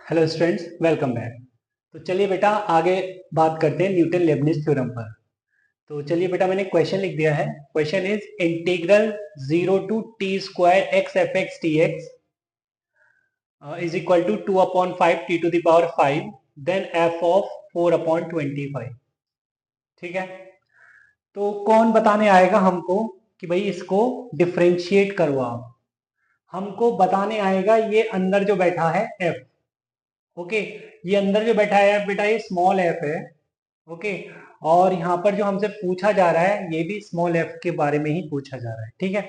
Hello students, welcome back. तो चलिए बेटा आगे बात करते हैं न्यूटन लेबनिज थ्योरम पर। तो चलिए बेटा, मैंने क्वेश्चन लिख दिया है। Question is integral 0 to T square X F X T X is equal to 2/5 T to the power 5 then F of 4/25। ठीक है। तो कौन बताने आएगा हमको कि भाई इसको डिफ्रेंशिएट करो आप। हमको बताने आएगा ये अंदर जो बैठा है एफ। ओके, ये अंदर जो बैठा है बेटा ये स्मॉल एफ है। ओके, और यहाँ पर जो हमसे पूछा जा रहा है ये भी स्मॉल एफ के बारे में ही पूछा जा रहा है। ठीक है,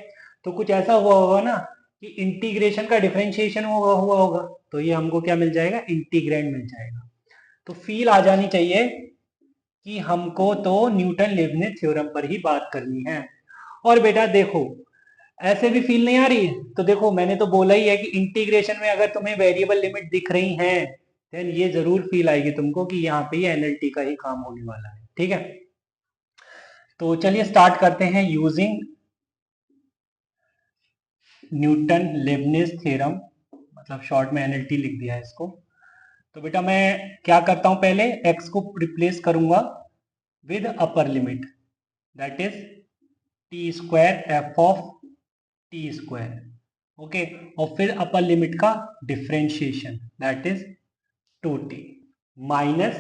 तो कुछ ऐसा हुआ होगा ना कि इंटीग्रेशन का डिफरेंशिएशन हुआ होगा, तो ये हमको क्या मिल जाएगा, इंटीग्रैंड मिल जाएगा। तो फील आ जानी चाहिए कि हमको तो न्यूटन लेबनिज थ्योरम पर ही बात करनी है। और बेटा देखो, ऐसे भी फील नहीं आ रही तो देखो, मैंने तो बोला ही है कि इंटीग्रेशन में अगर तुम्हें वेरिएबल लिमिट दिख रही हैं देन ये जरूर फील आएगी तुमको कि यहाँ पे ये एनएलटी का ही काम होने वाला है। ठीक है, तो चलिए स्टार्ट करते हैं यूजिंग न्यूटन लेबनिज थ्योरम, मतलब शॉर्ट में एनएलटी लिख दिया है इसको। तो बेटा मैं क्या करता हूं, पहले एक्स को रिप्लेस करूंगा with upper limit, that is T square F of T square. Okay, और फिर अपर लिमिट का differentiation that is 2t minus,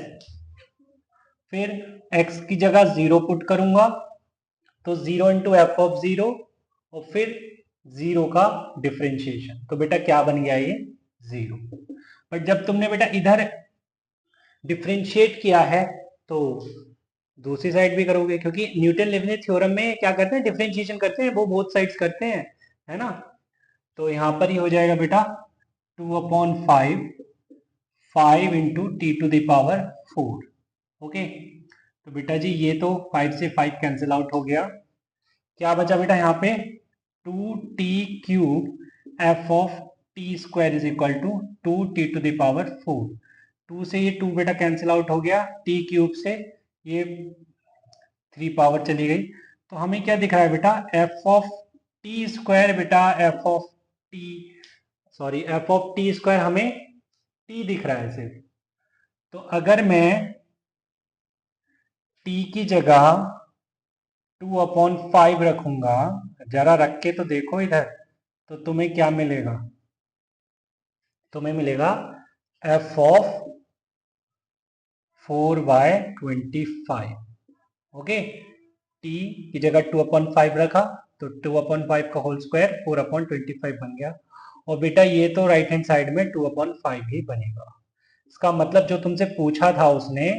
फिर x की जगह 0 पुट करूंगा तो 0 इंटू एफ ऑफ 0, और फिर 0 का डिफरेंशिएशन। तो बेटा क्या बन गया ये 0। बट जब तुमने बेटा इधर डिफरेंशिएट किया है तो दूसरी साइड भी करोगे, क्योंकि न्यूटन लेबनिज थ्योरम में क्या करते हैं, डिफरेंशिएशन करते हैं वो बोथ साइड्स करते हैं, है ना। तो यहां पर ही हो जाएगा बेटा 2/5 5 into T to the power 4। Okay, तो बेटा जी ये तो 5 से 5 कैंसिल आउट हो गया। क्या बचा बेटा यहाँ पे 2t³ F of T square is equal to 2t to the power 4। 2 से ये 2 बेटा कैंसिल आउट हो गया, t³ से ये 3 पावर चली गई। तो हमें क्या दिख रहा है बेटा, एफ ऑफ टी स्क्वायर, बेटा f of T, sorry F of T square हमें टी दिख रहा है सिर्फ। तो अगर मैं टी की जगह 2/5 रखूंगा, जरा रख के तो देखो इधर, तो तुम्हें क्या मिलेगा, तुम्हें मिलेगा एफ ऑफ 4/25। ओके, टी की जगह 2/5 रखा तो 2/5 का होल स्क्वायर 4/25 बन गया। और बेटा ये तो राइट हैंड साइड में 2/5 ही बनेगा। इसका मतलब जो तुमसे पूछा था उसने,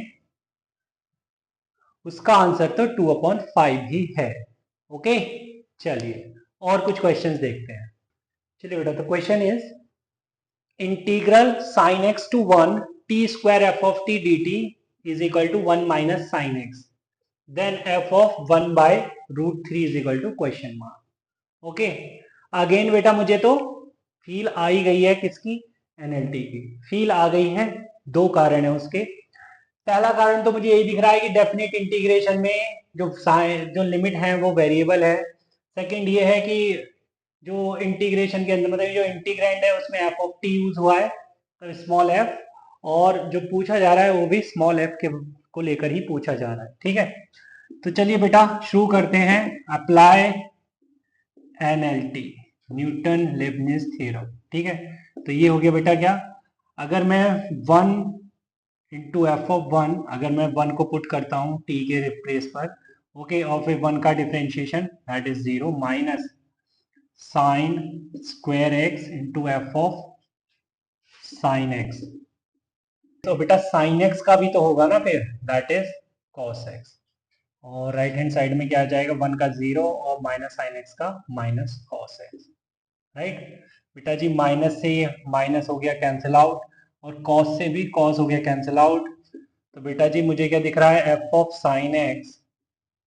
उसका आंसर तो 2/5 ही है। ओके, चलिए और कुछ क्वेश्चंस देखते हैं। चलिए बेटा, तो question is integral sine X to 1 T square F of T D T is equal to 1 minus sine X then F of 1/√3 is equal to question mark. Okay, again बेटा मुझे तो फील आ ही गई है किसकी, एनएलटी की feel आ गई है। दो कारण है उसके। पहला कारण तो मुझे यही दिख रहा है कि डेफिनेट इंटीग्रेशन में जो लिमिट है वो वेरिएबल है। सेकंड ये है कि जो इंटीग्रेशन के अंदर मतलब जो इंटीग्रैंड है उसमें एफ ऑफ टी यूज हुआ है, तो स्मॉल एफ, और जो पूछा जा रहा है वो भी स्मॉल एफ के को लेकर ही पूछा जा रहा है। ठीक है, तो चलिए बेटा शुरू करते हैं। Apply NLT, Newton Lebanese theorem. ठीक है, तो ये हो गया बेटा क्या, अगर मैं 1 इंटू एफ ऑफ 1, अगर मैं 1 को पुट करता हूँ टी के रिप्लेस पर, ओके, और फिर 1 का differentiation that is 0 minus sign square x into f of sin x. तो बेटा साइन एक्स का भी तो होगा ना फिर, दैट इज कॉस एक्स। और राइट हैंड साइड में क्या आ जाएगा, 1 का 0 और माइनस साइन एक्स का माइनस कॉस एक्स। राइट बेटा जी, माइनस से ये माइनस हो गया कैंसिल आउट, और कॉस से भी कॉस हो गया कैंसिल आउट। तो बेटा जी मुझे क्या दिख रहा है, f of sin x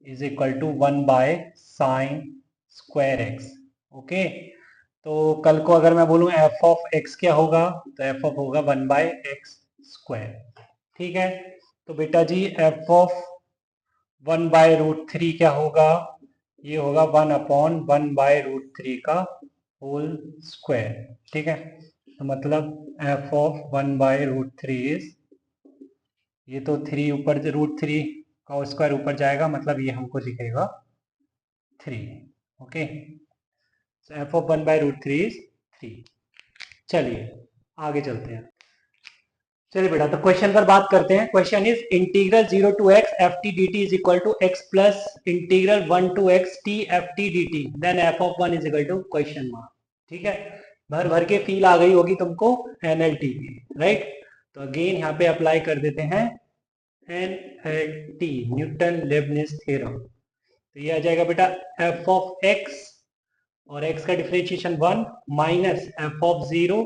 is equal to 1/साइन स्क्वायर एक्स। ओके, तो कल को अगर मैं बोलूं एफ ऑफ एक्स क्या होगा, तो एफ ऑफ होगा 1/एक्स स्क्वायर। ठीक है, तो बेटा जी एफ ऑफ 1/√3 क्या होगा, ये होगा 1/1/√3 का होल स्क्वायर। ठीक है, तो मतलब एफ ऑफ 1/√3 इज, ये तो 3 ऊपर, √3 का स्क्वायर ऊपर जाएगा, मतलब ये हमको दिखेगा 3। Okay, so F of 1/√3 is 3। चलिए आगे चलते हैं। चलिए बेटा, तो क्वेश्चन पर बात करते हैं। Question is integral 0 to x F T D T is equal to X plus integral 1 to x T F T D T, then F of 1 is equal to question mark. ठीक है, भर भर के feel आ गई होगी तुमको NLT की, right. तो अगेन यहाँ पे अप्लाई कर देते हैं एनएलटी, न्यूटन लेबनिज थ्योरम। तो ये आ जाएगा बेटा एफ ऑफ एक्स, और x का डिफरेंशिएशन 1 माइनस एफ ऑफ 0,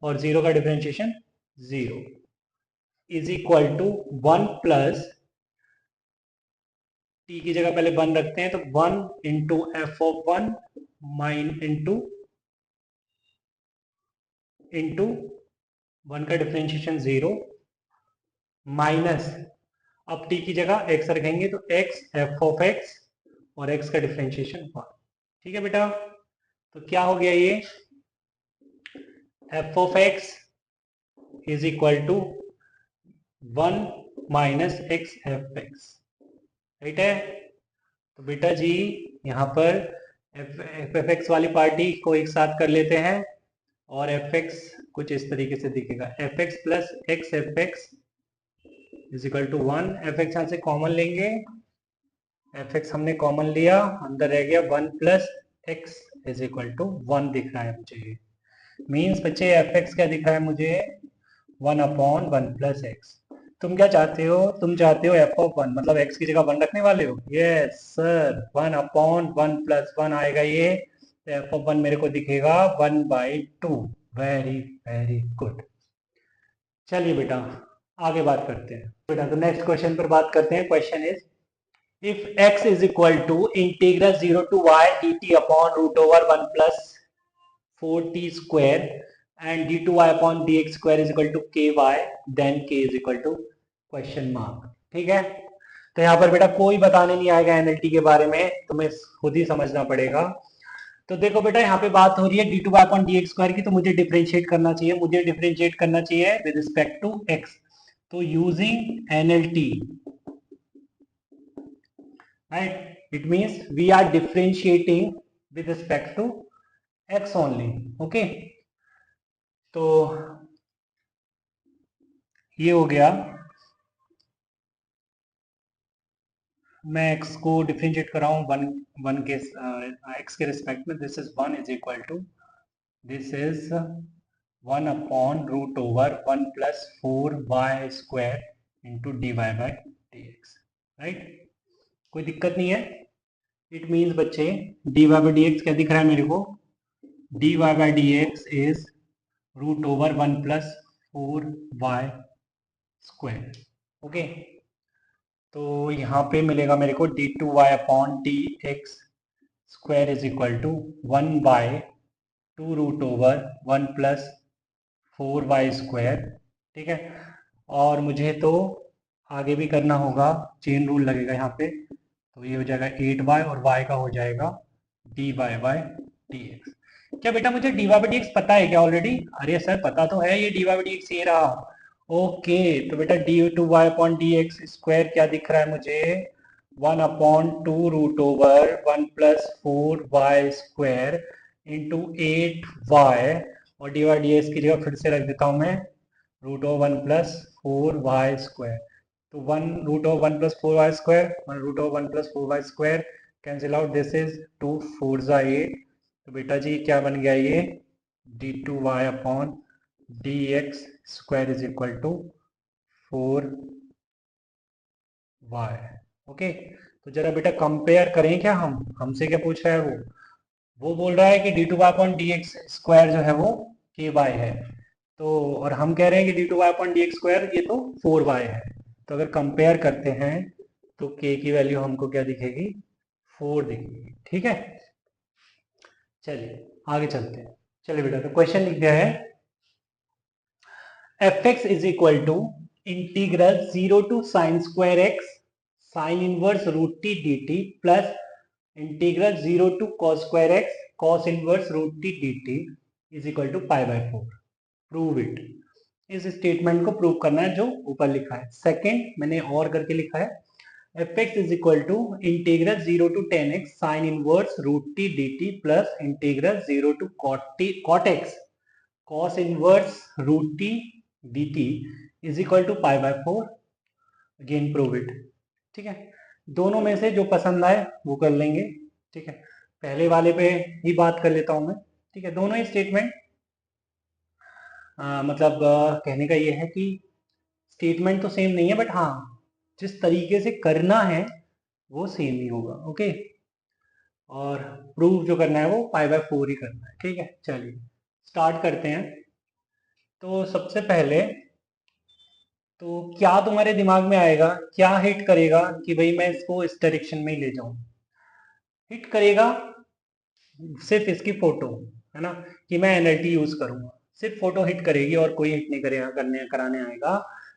और 0 का differentiation 0 is equal to 1 plus, t की जगह पहले 1 रखते हैं, तो 1 into f of 1 mine into 1 का डिफरेंशिएशन 0 माइनस, अब t की जगह x रखेंगे तो x एफ ऑफ x और x का डिफरेंशिएशन 1। ठीक है बेटा, तो क्या हो गया ये, f of x is equal to 1 minus x F x, right है। तो बेटा जी यहाँ पर एफ एफ एक्स वाली पार्टी को एक साथ कर लेते हैं, और एफ एक्स कुछ इस तरीके से दिखेगा, f x plus x F x is equal to 1। F x यहाँ से कॉमन लेंगे, एफ एक्स हमने कॉमन लिया, अंदर रह गया 1 plus x is equal to 1 दिख रहा है मुझे। मीन्स बच्चे एफ एक्स क्या दिख रहा है मुझे, 1/1 प्लस एक्स। तुम क्या चाहते हो, तुम चाहते हो एफ ऑफ 1, मतलब x की जगह 1 रखने वाले हो। यस सर, 1/1 प्लस 1 आएगा ये, तो एफ ऑफ 1 मेरे को दिखेगा 1/2। Very very good. चलिए बेटा आगे बात करते हैं। बेटा तो नेक्स्ट क्वेश्चन पर बात करते हैं। Question is if x is equal to integral 0 to y dt upon √1 plus 4t square and d2y upon dx square is equal to ky, then k is equal to question mark. ठीक है, तो यहाँ पर बेटा कोई बताने नहीं आएगा एनएलटी के बारे में, तुम्हें खुद ही समझना पड़ेगा। तो देखो बेटा यहाँ पे बात हो रही है d2y upon dx स्क्वायर की, तो मुझे डिफरेंशिएट करना चाहिए, विद रिस्पेक्ट टू x। तो using NLT, right, it means we are differentiating with respect to x only. Okay, तो ये हो गया, मैं x को डिफरेंशिएट कर रहा हूँ वन के x के रिस्पेक्ट में। This is 1 is equal to, this is 1/√1 plus 4y square into dy/dx, right. कोई दिक्कत नहीं है। इट मीन्स बच्चे dy/dx क्या दिख रहा है मेरे को, dy/dx is √1 plus 4y square. Okay, तो यहाँ पे मिलेगा मेरे को d2y upon dx square is equal to 1/2√1 plus 4y square. ठीक है, और मुझे तो आगे भी करना होगा, चेन रूल लगेगा यहाँ पे, तो ये हो जाएगा 8y और y का हो जाएगा dy/dx। क्या बेटा मुझे dy/dx पता है क्या ऑलरेडी? अरे सर पता तो है, ये dy/dx ये रहा। ओके, तो बेटा d2y अपॉन dx स्क्वायर क्या दिख रहा है मुझे, 1/2√1 plus 4y square into 8y, और dy/dx की जगह फिर से रख देता हूँ मैं √1 प्लस 4y स्क्वायर। तो 1√1 plus 4y square, 1√1 plus 4y square cancel out, this is 2 4 8। तो बेटा जी क्या बन गया ये, d2y upon dx square is equal to 4y। Okay, तो जरा बेटा कंपेयर करें क्या, हम हमसे क्या पूछ रहा है वो बोल रहा है कि d2y अपॉन dx स्क्वायर जो है वो ky है, तो और हम कह रहे हैं कि d2y अपॉन dx स्क्वायर ये तो 4y है। तो अगर कंपेयर करते हैं तो k की वैल्यू हमको क्या दिखेगी, 4 दिखेगी। ठीक है, चलिए आगे चलते हैं। चलिए बेटा, तो क्वेश्चन लिख दिया है fx is equal to integral 0 to sign square x sin inverse √t dt plus integral 0 to cos square x cos inverse √t dt is equal to π/4। Prove it, इस स्टेटमेंट को प्रूव करना है जो ऊपर लिखा है। सेकंड मैंने और करके लिखा है, f x is equal to integral 0 to 10x sine inverse root t D t plus integral 0 to cot x cos inverse root t D T is equal to pi by 4, again prove it. ठीक है, दोनों में से जो पसंद आए वो कर लेंगे। ठीक है, पहले वाले पे ही बात कर लेता हूं मैं। ठीक है, दोनों ही स्टेटमेंट मतलब कहने का ये है कि स्टेटमेंट तो सेम नहीं है, बट हाँ जिस तरीके से करना है वो सेम ही होगा। ओके, और प्रूव जो करना है वो पाई बाय 4 ही करना है। ठीक है, चलिए स्टार्ट करते हैं। तो सबसे पहले तो क्या तुम्हारे दिमाग में आएगा, क्या हिट करेगा कि भाई मैं इसको इस डायरेक्शन में ही ले जाऊं? हिट करेगा सिर्फ इसकी फोटो, है ना, कि मैं एनएलटी यूज करूंगा, सिर्फ फोटो हिट करेगी और कोई हिट नहीं करेगा, करने कराने आएगा,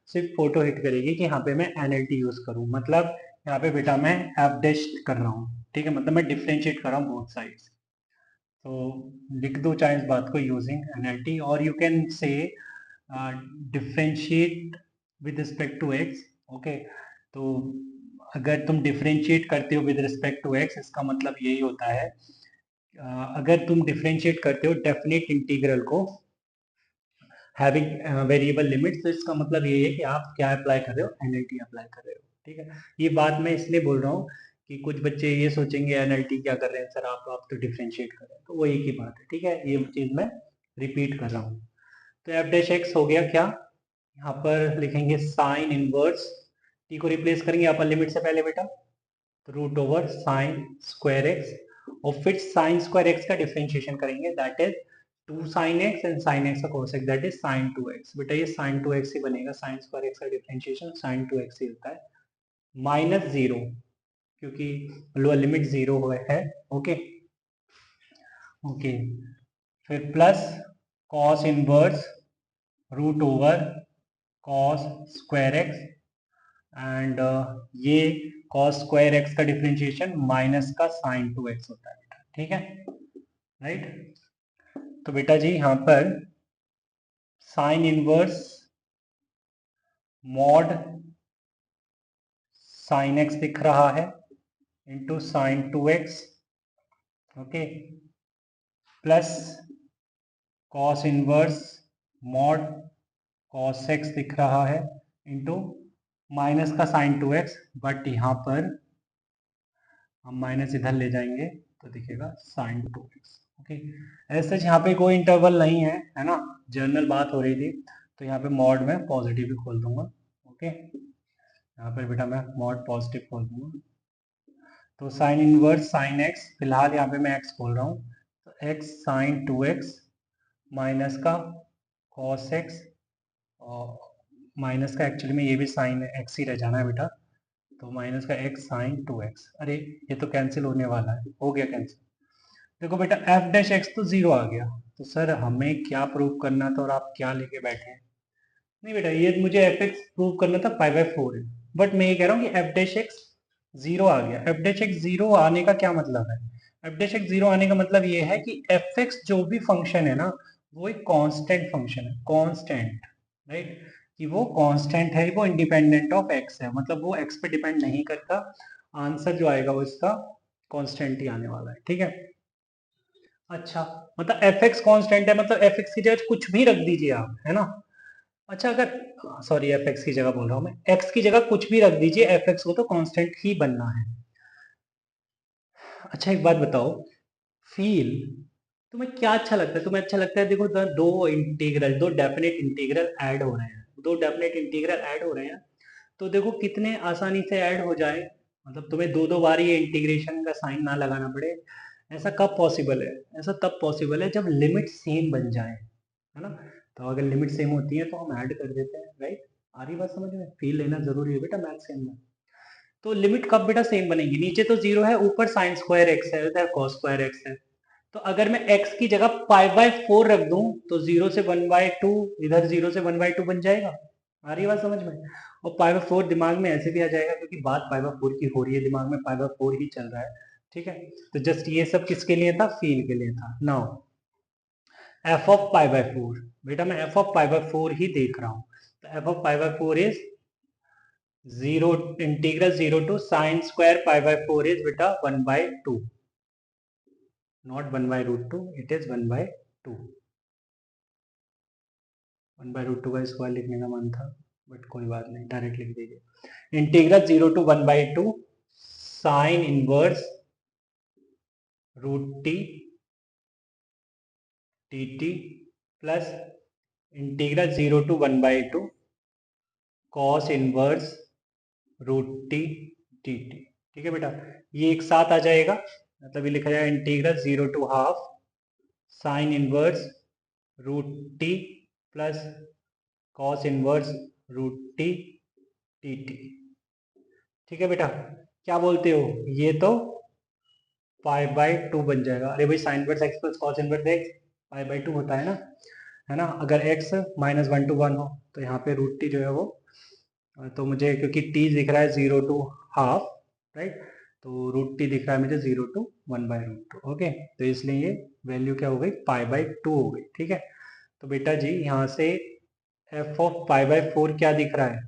सिर्फ फोटो हिट करेगी कि यहाँ पे मैं एनएलटी यूज करूँ। मतलब यहाँ पे बेटा मैं एफ डैश कर रहा हूँ। ठीक है, मतलब मैं डिफ्रेंशिएट कर रहा हूँ बोथ साइड्स। तो लिख दो चाहे इस बात को, यूजिंग एनएलटी, और you can say differentiate with respect to x. Okay, तो अगर तुम डिफ्रेंशिएट करते हो विद रिस्पेक्ट टू एक्स, इसका मतलब यही होता है अगर तुम डिफ्रेंशिएट करते हो डेफिनेट इंटीग्रल को हैविंग वेरिएबल लिमिट, तो इसका मतलब ये है कि आप क्या अप्लाई कर रहे हो, एनएलटी अप्लाई कर रहे हो। ठीक है, ये बात मैं इसलिए बोल रहा हूँ कि कुछ बच्चे ये सोचेंगे एनएलटी क्या कर रहे हैं सर, आप तो डिफ्रेंशिएट कर रहे हैं, तो वो एक ही बात है। ठीक है, ये चीज मैं रिपीट कर रहा हूँ। तो एफ डैश एक्स हो गया क्या, यहाँ पर लिखेंगे साइन इनवर्स, टी को रिप्लेस करेंगे यहाँ पर लिमिट से पहले बेटा, तो root over sin square x, और फिर साइन स्क्वायर एक्स का डिफरेंशिएशन करेंगे, that is 2 sin x and sin x का cosec, that is sin 2x। बेटा ये साइन 2x ही बनेगा, साइन स्क्वायर एक्स का डिफरेंशिएशन साइन 2x ही होता है, माइनस जीरो, क्योंकि लोअर लिमिट जीरो है। ओके ओके, फिर plus cos inverse root over cos square x, and ये कॉस स्क्वायर एक्स का डिफरेंशिएशन माइनस का साइन 2x होता है बेटा। ठीक है, राइट। तो बेटा जी यहाँ पर sine inverse mod sine x दिख रहा है into sine 2x, okay, plus cos inverse mod cos x दिख रहा है इंटू माइनस का साइन 2x, बट यहाँ पर हम माइनस इधर ले जाएंगे तो दिखेगा साइन 2x। ओके, ऐसे यहाँ पे कोई इंटरवल नहीं है ना, जनरल बात हो रही थी, तो यहाँ पे मॉड में पॉजिटिव भी खोल दूंगा। ओके, यहाँ पर बेटा मैं मॉड पॉजिटिव खोल दूंगा, तो साइन इनवर्स साइन एक्स, फिलहाल यहाँ पे मैं एक्स खोल रहा हूँ, तो एक्स साइन 2x माइनस का कॉस एक्स, और माइनस का एक्चुअली में ये भी साइन एक्स ही रह जाना है बेटा, तो माइनस का एक्स साइन 2x, अरे ये तो कैंसिल होने वाला है, हो गया कैंसिल। देखो बेटा एफ डैश एक्स तो जीरो आ गया, तो सर हमें क्या प्रूव करना था और आप क्या लेके बैठे हैं? नहीं बेटा, ये मुझे एफ एक्स प्रूव करना था पाई बाय 4 है, बट मैं ये कह रहा हूँ कि एफ डैश एक्स जीरो आ गया। एफ डैश एक्स जीरो आने का क्या मतलब है? एफ डैश एक्स जीरो आने का मतलब ये है कि एफ एक्स जो भी फंक्शन है ना, वो एक कांस्टेंट फंक्शन है, कांस्टेंट, राइट, कि वो कांस्टेंट है, वो इंडिपेंडेंट ऑफ एक्स है, मतलब वो एक्स पे डिपेंड नहीं करता। आंसर जो आएगा वो इसका कांस्टेंट ही आने वाला है। ठीक है, अच्छा, मतलब एफ एक्स कॉन्स्टेंट है, मतलब एफ एक्स की जगह कुछ भी रख दीजिए आप, है ना। अच्छा, अगर सॉरी एफ एक्स की जगह बोल रहा हूं मैं, एक्स की जगह कुछ भी रख दीजिए, एफ एक्स को तो कांस्टेंट ही बनना है। अच्छा एक बात बताओ, फील तुम्हें क्या अच्छा लगता है? तुम्हें अच्छा लगता है, देखो दो इंटीग्रल, दो डेफिनेट इंटीग्रल ऐड हो रहे हैं, दो डेफिनेट इंटीग्रल ऐड हो रहे हैं, तो देखो कितने आसानी से ऐड हो जाए, मतलब तुम्हें दो दो बार ये इंटीग्रेशन का साइन ना लगाना पड़े। ऐसा कब पॉसिबल है? ऐसा तब पॉसिबल है जब लिमिट सेम बन जाए, है ना। तो अगर लिमिट सेम होती है तो हम ऐड कर देते हैं, राइट। आ रही बात समझ में? फील लेना जरूरी है बेटा मैथ्स के अंदर। तो लिमिट कब बेटा सेम बनेगी? नीचे तो जीरो है, ऊपर साइन स्क्वायर एक्स है, इधर कॉस स्क्वायर एक्स है, तो अगर मैं x की जगह पाई बाय 4 रख दूं तो 0 से 1/2, इधर 0 से 1/2 बन जाएगा। आ रही बात समझ में? और पाई बाय 4 दिमाग में ऐसे भी आ जाएगा क्योंकि बात पाई बाय 4 की हो रही है, दिमाग में पाई बाय 4 ही चल रहा है। ठीक है, तो जस्ट ये सब किसके लिए था? फील के लिए था। Now f of pi by 4, बेटा मैं एफ ऑफ पाई बाय 4 ही देख रहा हूं, तो f of pi by 4 is 0 integral 0 to sign square pi by 4 is बेटा 1/2, नॉट 1/√2, इट इज 1/2। 1/√2 का स्क्वायर लिखने का मन था बट कोई बात नहीं, डायरेक्ट लिख दीजिए। Integral 0 to 1/2 sine inverse root t t t plus integral 0 to 1/2 cos inverse root t t t. ठीक है बेटा, ये एक साथ आ जाएगा, मतलब ये लिखा जाएगा integral 0 to half sine inverse root t plus cos inverse root t t t. ठीक है बेटा, क्या बोलते हो, ये तो पाई बाय 2 बन जाएगा। अरे भाई sine inverse x plus cos inverse x pi by 2 होता है ना। अगर x -1 to 1 हो तो यहाँ पे रूट टी जो है वो, तो मुझे क्योंकि t दिख रहा है 0 टू हाफ, राइट, तो रूट टी दिख रहा है मुझे 0 टू 1/√2। ओके, तो इसलिए ये वैल्यू क्या हो गई, पाई बाय 2 हो गई। ठीक है, तो बेटा जी यहाँ से एफ ऑफ पाई बाय 4 क्या दिख रहा है,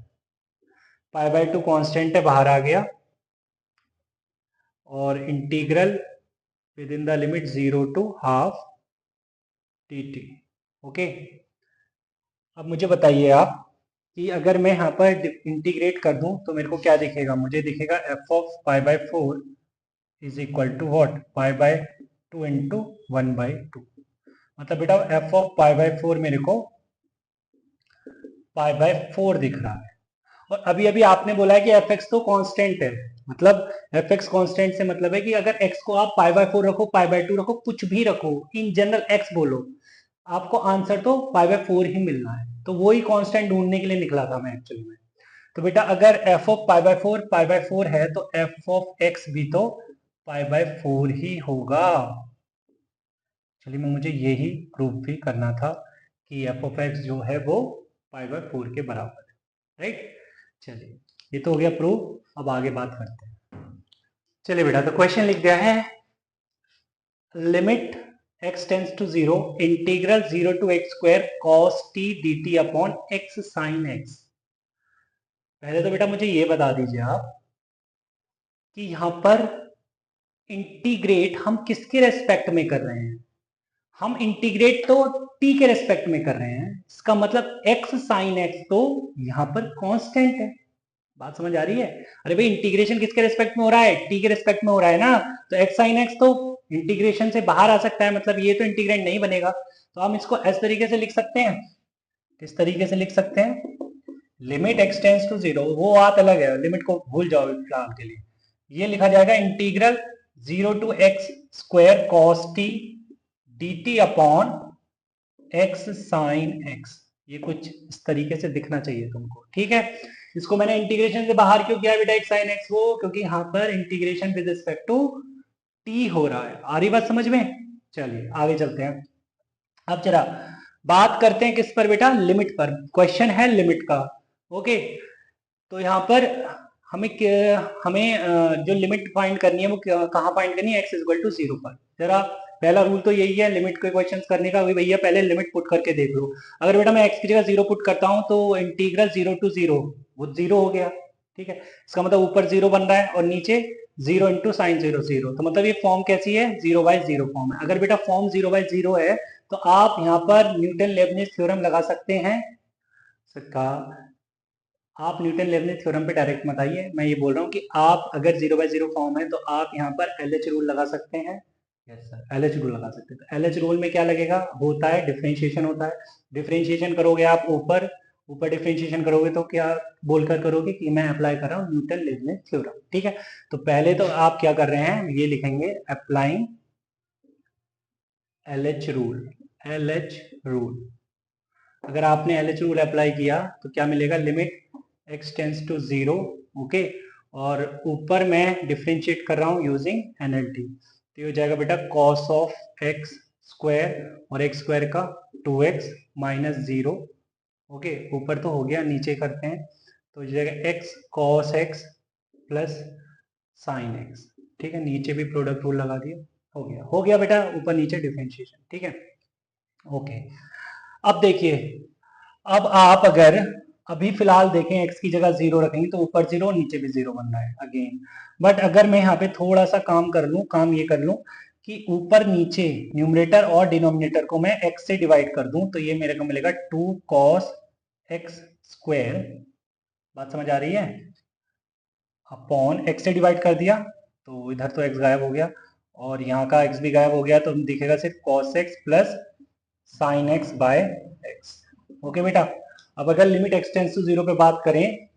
पाई बाय 2 कॉन्स्टेंट है, बाहर आ गया, और integral within the limit 0 to half t t. Okay, अब मुझे बताइए आप कि अगर मैं यहाँ पर इंटीग्रेट कर दूं तो मेरे को क्या दिखेगा, मुझे दिखेगा f of pi by 4 is equal to what, pi by 2 into 1/2। मतलब बेटा एफ ऑफ पाई बाय 4 मेरे को पाई बाय 4 दिख रहा है। और अभी अभी आपने बोला है कि एफ एक्स तो कांस्टेंट है, मतलब एफ एक्स कांस्टेंट से मतलब है कि अगर एक्स को आप पाई बाय 4 रखो, पाई बाय 2 रखो, कुछ भी रखो, इन जनरल एक्स बोलो, आपको आंसर तो पाई बाय 4 ही मिलना है। तो वही कांस्टेंट ढूंढने के लिए निकला था मैं एक्चुअली में। तो बेटा अगर एफ ऑफ पाई बाय 4 है तो एफ ऑफ एक्स भी तो पाई बाय 4 ही होगा। चलिए मैं, मुझे यही प्रूव भी करना था कि एफ ऑफ एक्स जो है वो पाई बाय 4 के बराबर है, राइट। चलिए ये तो हो गया प्रूव, अब आगे बात करते हैं। चलिए बेटा, तो क्वेश्चन लिख दिया है, limit x tends to 0 integral 0 to x square cos t dt upon x sin x। पहले तो बेटा मुझे ये बता दीजिए आप कि यहां पर इंटीग्रेट हम किसके रेस्पेक्ट में कर रहे हैं, हम इंटीग्रेट तो t के रेस्पेक्ट में कर रहे हैं, इसका मतलब x sin x तो यहां पर कांस्टेंट है। बात समझ आ रही है, अरे भाई इंटीग्रेशन किसके रेस्पेक्ट में हो रहा है, t के रेस्पेक्ट में हो रहा है ना, तो x sin x तो इंटीग्रेशन से बाहर आ सकता है, मतलब ये तो इंटीग्रेट नहीं बनेगा। तो हम इसको इस तरीके से लिख सकते हैं, किस तरीके से लिख सकते हैं, लिमिट x टेंस टू 0, वो बात अलग है, लिमिट को भूल जाओ फिलहाल के लिए। ये लिखा जाएगा integral 0 to x square cos t dt upon x sin x। ये कुछ इस तरीके से दिखना चाहिए तुमको, ठीक है। इसको मैंने इंटीग्रेशन से बाहर क्यों किया बेटा x sin x, वो क्योंकि यहाँ पर integration with respect to t हो रहा है। आ रही बात समझ में, चलिए आगे चलते हैं। अब जरा बात करते हैं किस पर बेटा, लिमिट पर, क्वेश्चन है लिमिट का। ओके, तो यहाँ पर हमें हमें जो लिमिट फाइंड करनी है वो कहाँ फाइंड करनी है, x इक्वल टू 0 पर। जरा पहला रूल तो यही है लिमिट के क्वेश्चन करने का, भैया पहले लिमिट पुट करके देख लो। अगर बेटा मैं x की जगह 0 पुट करता हूँ तो इंटीग्रल 0 टू 0 वो 0 हो गया, ठीक है। इसका मतलब ऊपर 0 बन रहा है और नीचे 0 इंटू साइन 0 0, तो मतलब ये फॉर्म कैसी है, 0/0 फॉर्म है। अगर बेटा फॉर्म 0/0 है तो आप यहाँ पर न्यूटन लेबनिज थ्योरम लगा सकते हैं। का आप न्यूटन लेबनिज थ्योरम पे डायरेक्ट मत आइए, मैं ये बोल रहा हूँ कि आप अगर 0/0 फॉर्म है तो आप यहाँ पर LH रूल लगा सकते हैं। यस सर, LH रूल लगा सकते हैं। तो LH रूल में क्या लगेगा, होता है डिफरेंशिएशन होता है, डिफरेंशिएशन करोगे आप ऊपर ऊपर डिफरेंशिएशन करोगे तो क्या बोलकर करोगे कि मैं अप्लाई कर रहा हूँ न्यूटन लेबनिज थ्योरम, ठीक है। तो पहले तो आप क्या कर रहे हैं, ये लिखेंगे applying LH rule, LH rule. अगर आपने LH रूल अप्लाई किया तो क्या मिलेगा, limit x tends to 0, okay, और ऊपर मैं डिफरेंशिएट कर रहा हूँ यूजिंग NLT, तो ये हो जाएगा बेटा cos ऑफ x स्क्वायर और x स्क्वायर का 2x माइनस 0, ओके, ऊपर तो हो गया, नीचे करते हैं तो हो जाएगा x cos x plus sine x, ठीक है। नीचे भी प्रोडक्ट रूल लगा दिया, हो गया बेटा ऊपर नीचे डिफरेंशिएशन, ठीक है। ओके, अब देखिए, अब आप अगर अभी फिलहाल देखें x की जगह 0 रखेंगे तो ऊपर 0 नीचे भी 0 बन रहा है अगेन। बट अगर मैं यहाँ पे थोड़ा सा काम ये कर लूँ कि ऊपर नीचे न्यूमरेटर और डिनोमिनेटर को मैं x से डिवाइड कर दूं, तो ये मेरे को मिलेगा 2 cos x स्क्वायर, बात समझ आ रही है, अपॉन x से डिवाइड कर दिया तो इधर तो x गायब हो गया और यहाँ का x भी गायब हो गया, तो दिखेगा सिर्फ cos x plus sine x by x। Okay बेटा, अब अगर लिमिट x टेंस टू 0 पे बात करें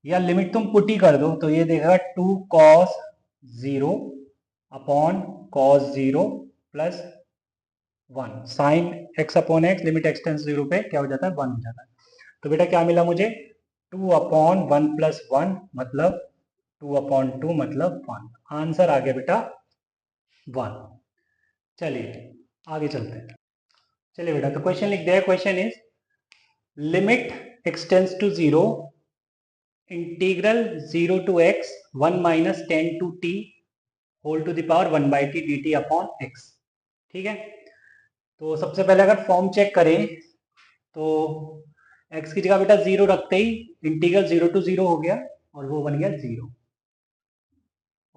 या लिमिट तुम पुट ही कर दो तो ये देखेगा 2 cos 0 upon cos 0 plus 1 sine x upon x, limit x tends 0 पे क्या हो जाता है, 1 हो जाता है। तो बेटा क्या मिला मुझे, 2 अपॉन 1 प्लस 1 मतलब 2 अपॉन 2 मतलब 1। आंसर आ गया बेटा 1। चलिए आगे चलते हैं। चलिए बेटा, तो क्वेश्चन लिख दिया। Question is limit x tends to 0 integral 0 to x 1 minus 10 to t whole to the power 1 by t D t upon x। ठीक है, तो सबसे पहले अगर फॉर्म चेक करें तो x की जगह बेटा 0 रखते ही इंटीग्रल 0 टू 0 हो गया और वो बन गया 0,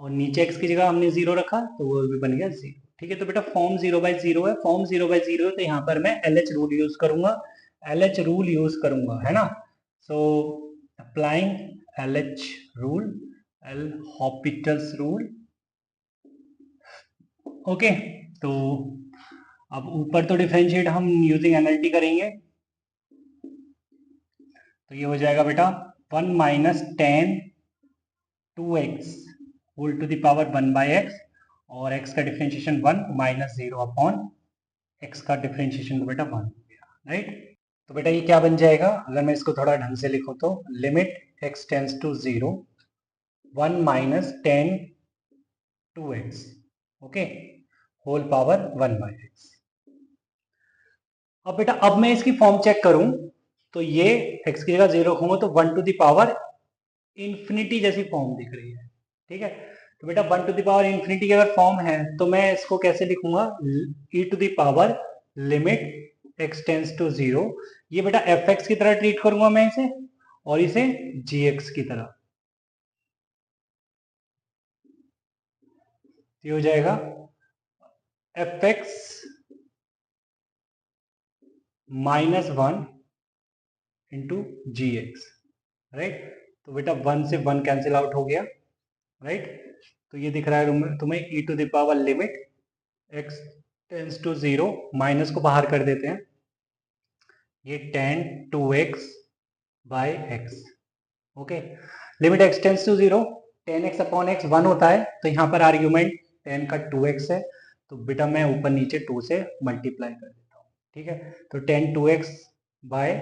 और नीचे x की जगह हमने 0 रखा तो वो भी बन गया 0। ठीक है, तो बेटा फॉर्म 0 बाई 0 है, फॉर्म 0 बाई 0 है, तो यहाँ पर मैं LH रूल यूज करूंगा, LH रूल यूज करूंगा, है ना। So applying LH rule, L Hospital's rule. Okay, तो अब ऊपर तो डिफरेंशिएट हम यूजिंग एनएलटी करेंगे, तो ये हो जाएगा बेटा 1 minus 10 2x whole to the power 1 by x, और x का डिफरेंशिएशन 1 माइनस 0 अपॉन x का डिफरेंशिएशन बेटा 1 हो गया, राइट। तो बेटा ये क्या बन जाएगा, अगर मैं इसको थोड़ा ढंग से लिखूं तो limit x tends to 0 1 minus 10 2x, okay, whole power 1 by x. अब बेटा अब मैं इसकी फॉर्म चेक करूं तो ये x की जगह 0 रखूंगा तो 1 टू द पावर इंफिनिटी जैसी फॉर्म दिख रही है। ठीक है, तो बेटा 1 टू द पावर इंफिनिटी की अगर फॉर्म है तो मैं इसको कैसे लिखूंगा, e to the power limit x tends to 0, ये बेटा fx की तरह ट्रीट करूंगा मैं इसे, और इसे gx की तरह, ये हो जाएगा fx माइनस 1 इंटू जी एक्स, राइट। तो बेटा 1 से 1 कैंसिल आउट हो गया, राइट। तो ये दिख रहा है तुम्हें e to the power limit x tends to 0, minus को बाहर कर देते हैं, ये 10 2x by x, okay. Limit x tends to 0 10x upon x 1 होता है, तो यहाँ पर आर्ग्यूमेंट 10 का 2x है, तो बेटा मैं ऊपर नीचे 2 से मल्टीप्लाई कर देता हूँ। ठीक है, तो 10 2x बाय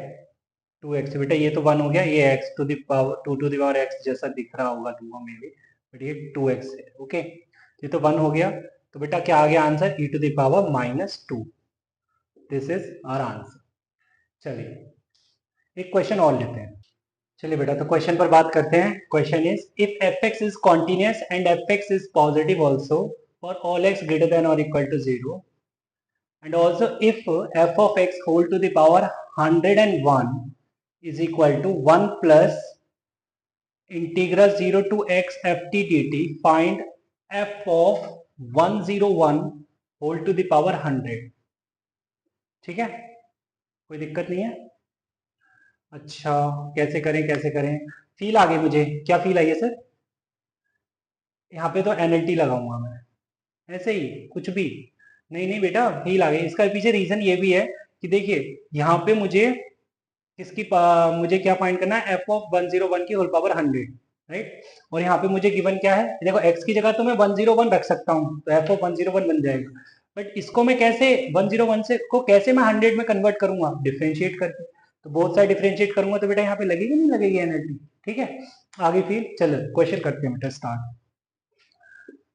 2x, बेटा ये तो 1 हो गया, ये x to the power 2 to the power x जैसा दिख रहा होगा तुमको में भी, बट ये 2x है, ओके। ये तो 1 हो गया, तो बेटा क्या आ गया answer, e to the power minus 2, this is our answer. चलिए एक क्वेश्चन और लेते हैं। चलिए बेटा, तो क्वेश्चन पर बात करते हैं। Question is if fx is continuous and fx is positive also for all x greater than और equal to 0, and also if f of x whole to the power 101 is equal to 1 plus integral 0 to x ft dt, find f of 101 whole to the power 100। ठीक है, कोई दिक्कत नहीं है। अच्छा, कैसे करें कैसे करें, फील आ गई मुझे, क्या फील आई है सर, यहाँ पे तो एनएलटी लगाऊंगा मैं, ऐसे ही कुछ भी नहीं, नहीं बेटा फील आ गई। इसका पीछे रीजन ये भी है कि देखिए यहाँ पे मुझे मुझे क्या फाइंड करना है, एफ ऑफ 101 की होल पावर 100, राइट। और यहाँ पे मुझे गिवन क्या है, देखो x की जगह तो मैं 101 रख सकता हूँ, तो एफ ऑफ 101 बन जाएगा, बट इसको मैं कैसे 101 से को कैसे मैं 100 में कन्वर्ट करूंगा, डिफरेंशिएट करके। तो बहुत सारे डिफरेंशिएट करूंगा तो बेटा यहाँ पे लगेगी नहीं लगेगी एनर्जी। ठीक है, आगे फिर चलो क्वेश्चन करते हैं बेटा स्टार्ट।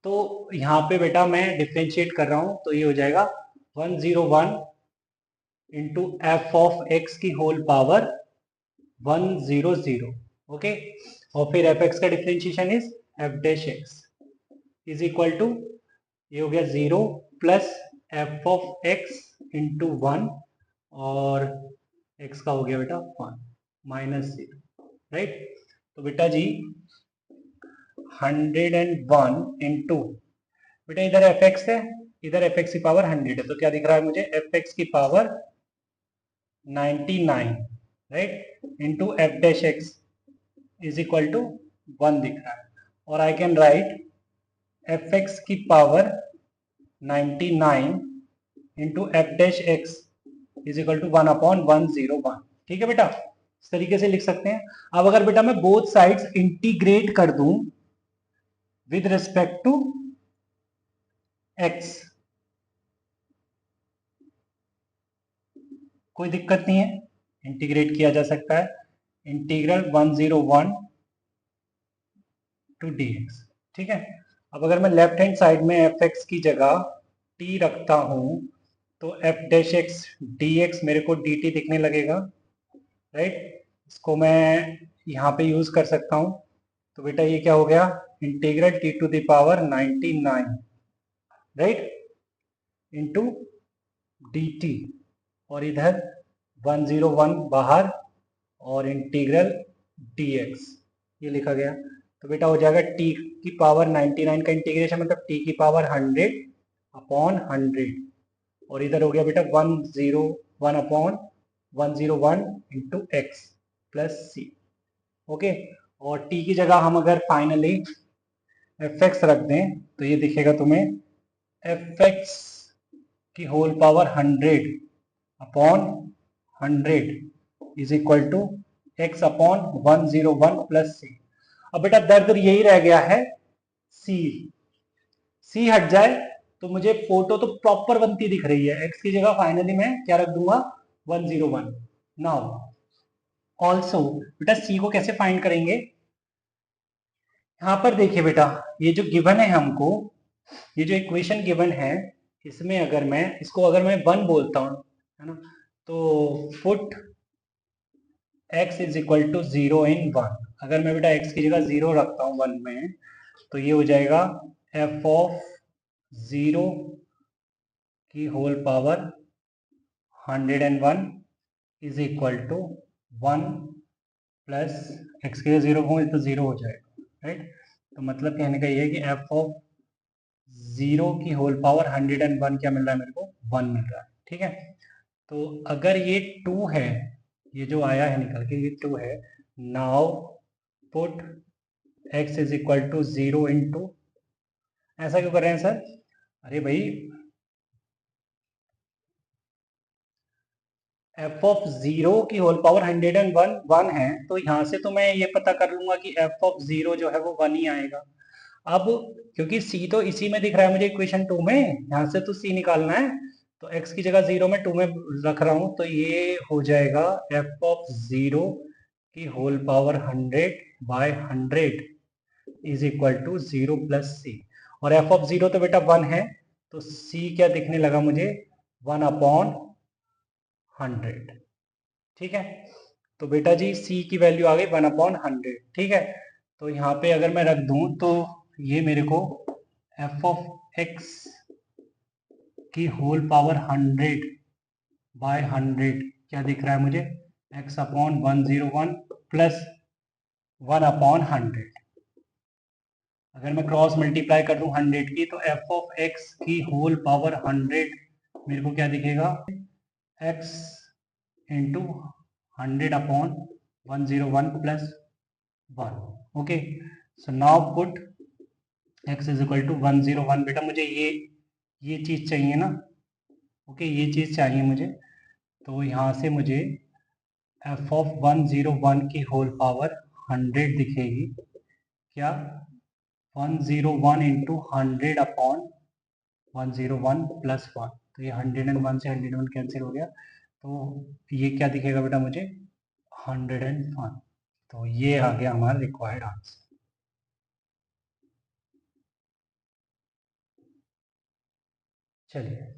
तो यहाँ पे बेटा मैं डिफरेंशिएट कर रहा हूँ, तो ये हो जाएगा 101 इंटू एफ ऑफ एक्स की होल पावर 100, ओके। और फिर एफ एक्स का differentiation is f dash x is equal to, ये हो गया 0 plus f of x into 1 और x का हो गया बेटा 1 -0, राइट। तो बेटा जी 101 इंटू, बेटा इधर fx है, इधर fx की पावर 100 है, तो क्या दिख रहा है मुझे, fx की power 99, right, into f dash x is equal to 1 दिख रहा है, और आई कैन राइट fx की power 99 into f dash x is equal to 1/101। ठीक है बेटा, इस तरीके से लिख सकते हैं। अब अगर बेटा मैं बोथ साइड्स इंटीग्रेट कर दूं विद रिस्पेक्ट टू एक्स, कोई दिक्कत नहीं है, इंटीग्रेट किया जा सकता है, इंटीग्रल 101 टू dx। ठीक है, अब अगर मैं लेफ्ट हैंड साइड में एफ एक्स की जगह t रखता हूं तो F dash x D x मेरे को डी टी दिखने लगेगा, राइट। इसको मैं यहाँ पे यूज कर सकता हूँ, तो बेटा ये क्या हो गया, integral t to the power 99, right, into d t, और इधर 101 बाहर, और इंटीग्रल डी एक्स ये लिखा गया। तो बेटा हो जाएगा t की पावर 99 का इंटीग्रेशन मतलब t की पावर 100 अपॉन 100, और इधर हो गया बेटा 101 अपॉन 101 इंटू एक्स प्लस सी। ओके, और t की जगह हम अगर फाइनली एफ एक्स रख दें तो ये दिखेगा तुम्हें एफ एक्स की whole power 100 upon 100 is equal to x upon 101 plus c. अब बेटा दर्द यही रह गया है, सी, सी हट जाए तो मुझे फोटो तो प्रॉपर बनती दिख रही है, एक्स की जगह फाइनली मैं क्या रख दूंगा 101। नाउ ऑल्सो बेटा सी को कैसे फाइंड करेंगे, यहां पर देखिए बेटा ये जो गिवन है हमको, ये जो इक्वेशन गिवन है इसमें अगर मैं इसको अगर मैं 1 बोलता हूं, है ना, तो put x is equal to 0 in 1, अगर मैं बेटा x की जगह 0 रखता हूँ 1 में तो ये हो जाएगा f ऑफ 0 की whole power 101 is equal to 1 plus x के 0 हो तो 0 हो जाएगा, राइट। तो मतलब कहने का ये है कि f ऑफ 0 की होल पावर 101 क्या मिल रहा है मेरे को, 1 मिल रहा है। ठीक है, तो अगर ये 2 है, ये जो आया है निकल के ये 2 है, now put x is equal to 0 into, ऐसा क्यों कर रहे हैं सर, अरे भाई एफ ऑफ 0 की होल पावर 101 1 है, तो यहां से तो मैं ये पता कर लूंगा कि एफ ऑफ 0 जो है वो 1 ही आएगा। अब क्योंकि c तो इसी में दिख रहा है मुझे इक्वेशन 2 में, यहां से तो c निकालना है, तो x की जगह 0 में 2 में रख रहा हूं, तो ये हो जाएगा एफ ऑफ 0 की whole power 100 by 100 is equal to 0 plus c, और एफ ऑफ 0 तो बेटा 1 है, तो c क्या दिखने लगा मुझे, 1 अपॉन 100। ठीक है, तो बेटा जी c की वैल्यू आ गई 1/100। ठीक है, तो यहाँ पे अगर मैं रख दूं तो ये मेरे को f ऑफ x की होल पावर 100 बाय 100 क्या दिख रहा है मुझे, x अपॉन 101 प्लस 1/100। अगर मैं क्रॉस मल्टीप्लाई कर दूं 100 की तो f ऑफ x की होल पावर 100 मेरे को क्या दिखेगा, x into 100 upon 101 plus 1। Okay, so now put x is equal to 101, बेटा मुझे ये चीज चाहिए ना, ओके ये चीज चाहिए मुझे, तो यहाँ से मुझे f ऑफ 101 की होल पावर 100 दिखेगी, क्या 101 इंटू 100 अपॉन 101 प्लस 1, तो ये 101 से 101 कैंसिल हो गया, तो ये क्या दिखेगा बेटा मुझे 101, तो ये आ गया हमारा रिक्वायर्ड आंसर। चलिए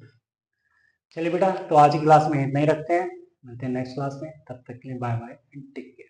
चलिए बेटा, तो आज की क्लास में इतना ही रखते हैं, मिलते हैं नेक्स्ट क्लास में, तब तक के लिए bye bye and take care.